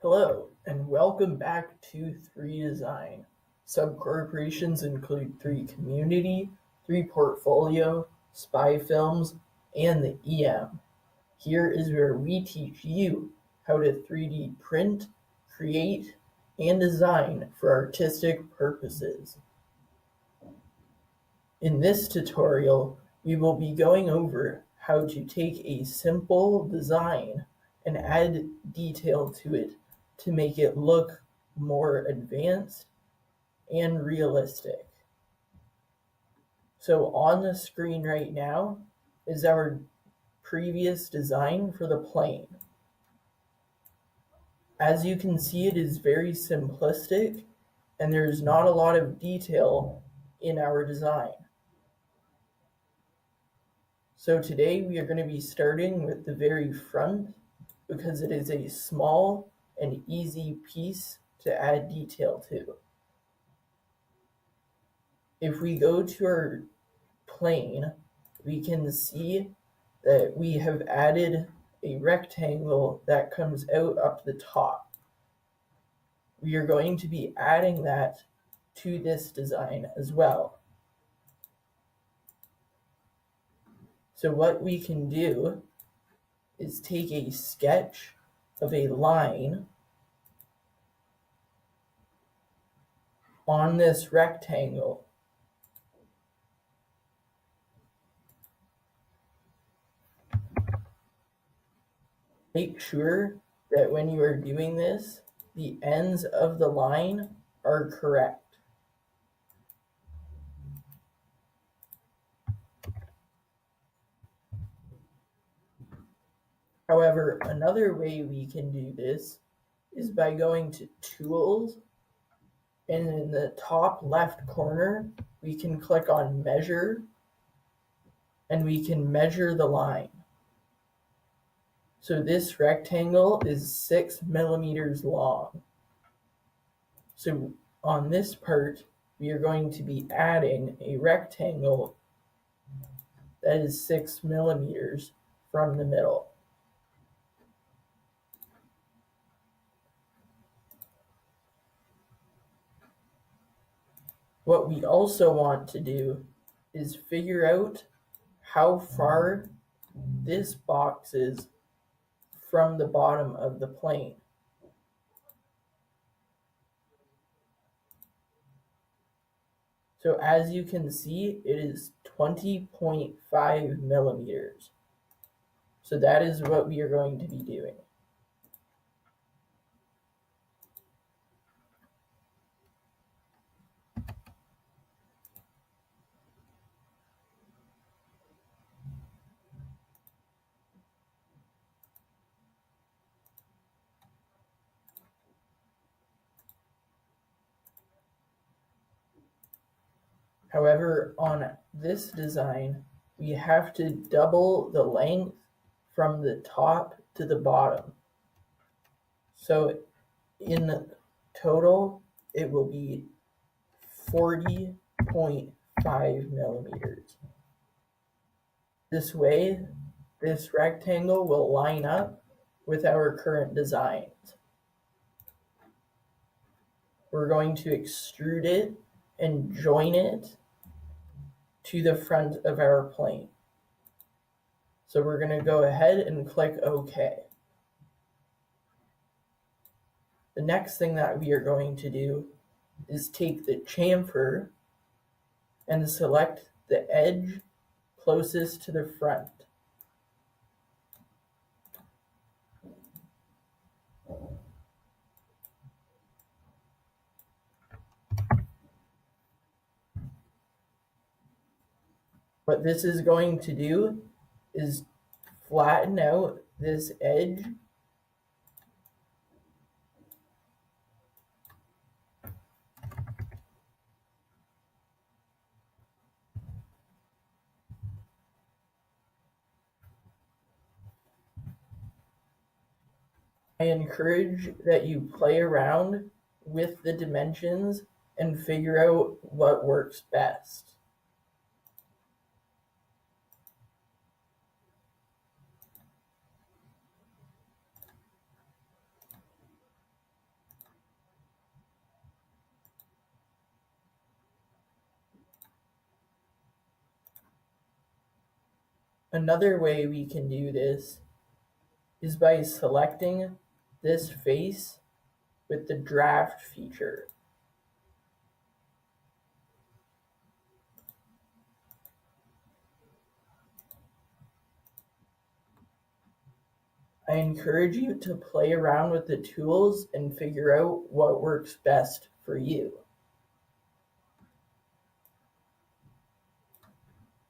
Hello, and welcome back to 3 Design. Subcorporations include 3 Community, 3 Portfolio, Spyfilms, and the EM. Here is where we teach you how to 3D print, create, and design for artistic purposes. In this tutorial, we will be going over how to take a simple design and add detail to it to make it look more advanced and realistic. So on the screen right now is our previous design for the plane. As you can see, it is very simplistic and there's not a lot of detail in our design. So today we are going to be starting with the very front because it is a small and easy piece to add detail to. If we go to our plane, we can see that we have added a rectangle that comes out up the top. We are going to be adding that to this design as well. So what we can do is take a sketch of a line on this rectangle. Make sure that when you are doing this, the ends of the line are correct. However, another way we can do this is by going to Tools, and in the top left corner, we can click on Measure, and we can measure the line. So this rectangle is 6 millimeters long. So on this part, we are going to be adding a rectangle that is 6 millimeters from the middle. What we also want to do is figure out how far this box is from the bottom of the plane. So as you can see, it is 20.5 millimeters. So that is what we are going to be doing. However, on this design, we have to double the length from the top to the bottom. So in total, it will be 40.5 millimeters. This way, this rectangle will line up with our current designs. We're going to extrude it and join it to the front of our plane. So we're going to go ahead and click OK. The next thing that we are going to do is take the chamfer and select the edge closest to the front. What this is going to do is flatten out this edge I encourage that you play around with the dimensions and figure out what works best. Another way we can do this is by selecting this face with the draft feature. I encourage you to play around with the tools and figure out what works best for you.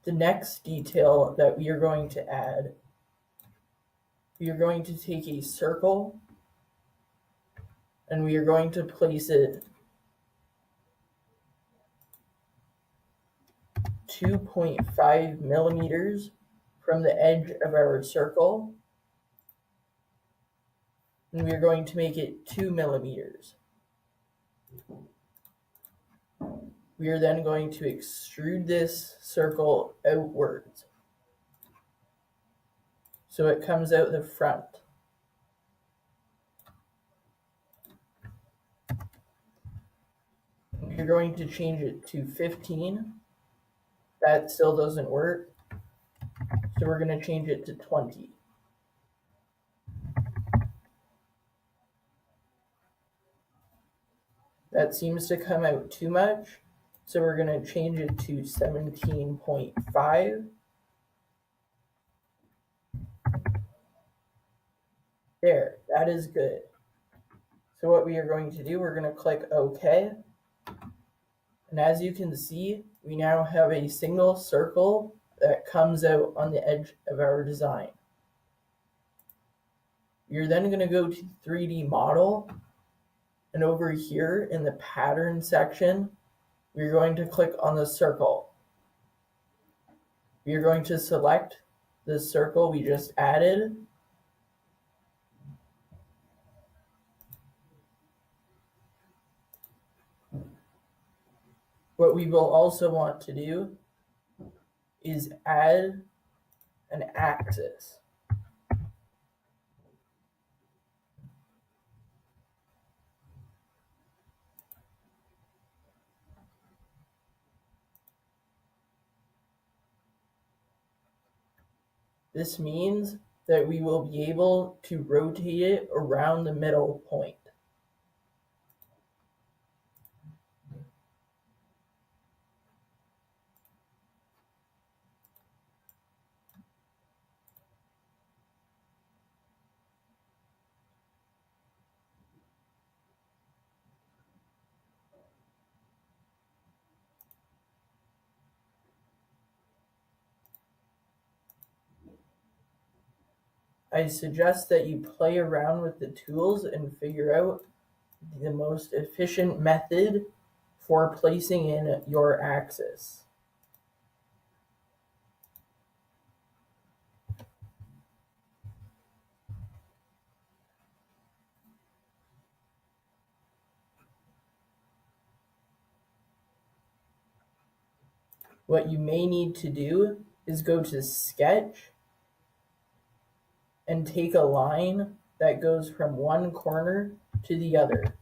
The next detail that we are going to add, we are going to take a circle and we are going to place it 2.5 millimeters from the edge of our circle, and we are going to make it 2 millimeters. We are then going to extrude this circle outwards so it comes out the front. We're going to change it to 15. That still doesn't work, so we're going to change it to 20. That seems to come out too much, so we're going to change it to 17.5. There, that is good. So what we are going to do, we're going to click OK. And as you can see, we now have a single circle that comes out on the edge of our design. You're then going to go to 3D model, and over here in the pattern section, we're going to click on the circle. We are going to select the circle we just added. What we will also want to do is add an axis. This means that we will be able to rotate it around the middle point. I suggest that you play around with the tools and figure out the most efficient method for placing in your axis. What you may need to do is go to Sketch and take a line that goes from one corner to the other.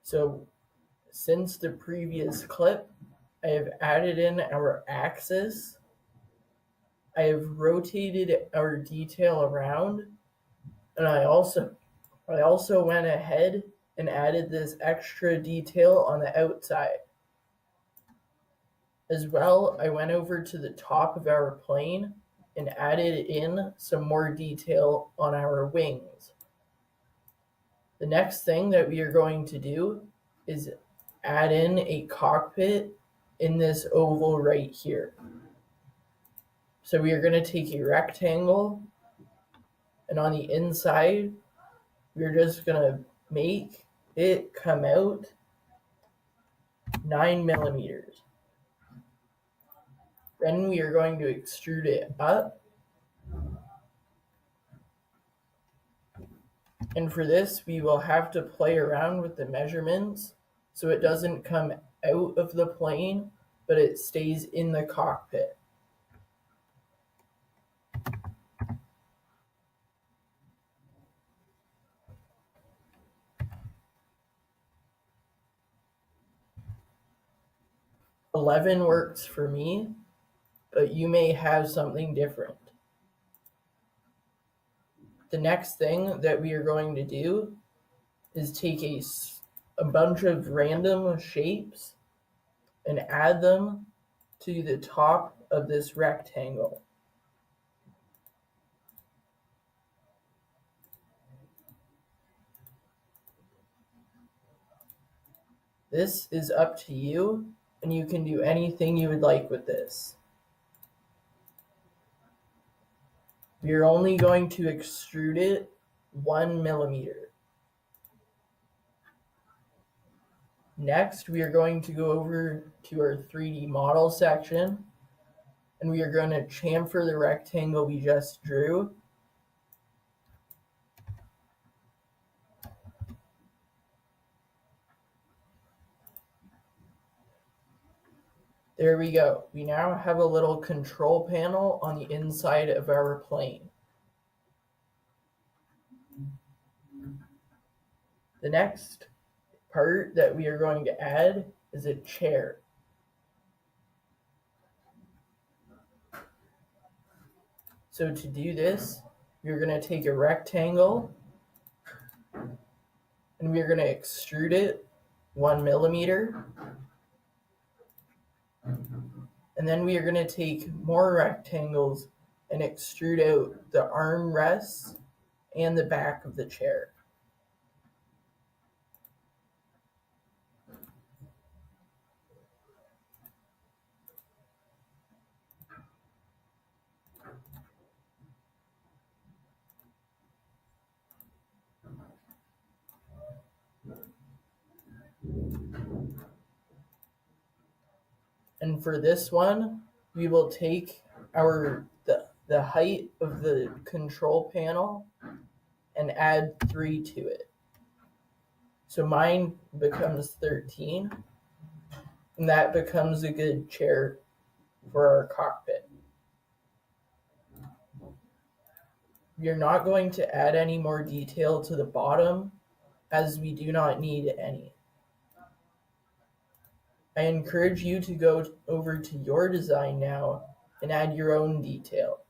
So since the previous clip, I have added in our axis I have rotated our detail around, and I also went ahead and added this extra detail on the outside. As well, I went over to the top of our plane and added in some more detail on our wings. The next thing that we are going to do is add in a cockpit in this oval right here. So we are going to take a rectangle, and on the inside, we're just going to make it come out 9 millimeters. Then we are going to extrude it up. And for this, we will have to play around with the measurements so it doesn't come out of the plane, but it stays in the cockpit. "11" works for me, but you may have something different. The next thing that we are going to do is take a bunch of random shapes and add them to the top of this rectangle. This is up to you, and you can do anything you would like with this. We are only going to extrude it 1 millimeter. Next, we are going to go over to our 3D model section, and we are going to chamfer the rectangle we just drew. There we go. We now have a little control panel on the inside of our plane. The next part that we are going to add is a chair. So to do this, we're going to take a rectangle and we're going to extrude it 1 millimeter. And then we are going to take more rectangles and extrude out the armrests and the back of the chair. And for this one, we will take the height of the control panel and add 3 to it. So mine becomes 13, and that becomes a good chair for our cockpit. We are not going to add any more detail to the bottom, as we do not need any. I encourage you to go over to your design now and add your own detail.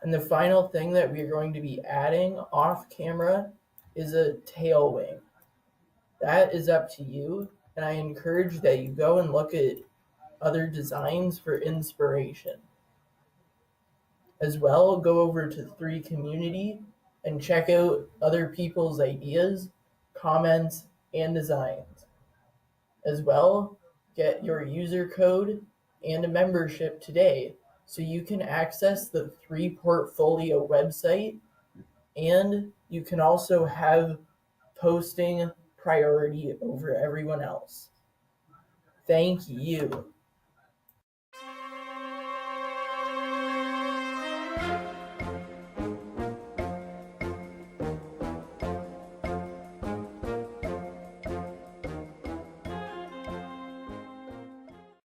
And the final thing that we are going to be adding off camera is a tail wing. That is up to you, and I encourage that you go and look at other designs for inspiration. As well, go over to 3 Community and check out other people's ideas, comments, and designs. As well, get your user code and a membership today so you can access the 3 Portfolio website, and you can also have posting priority over everyone else. Thank you.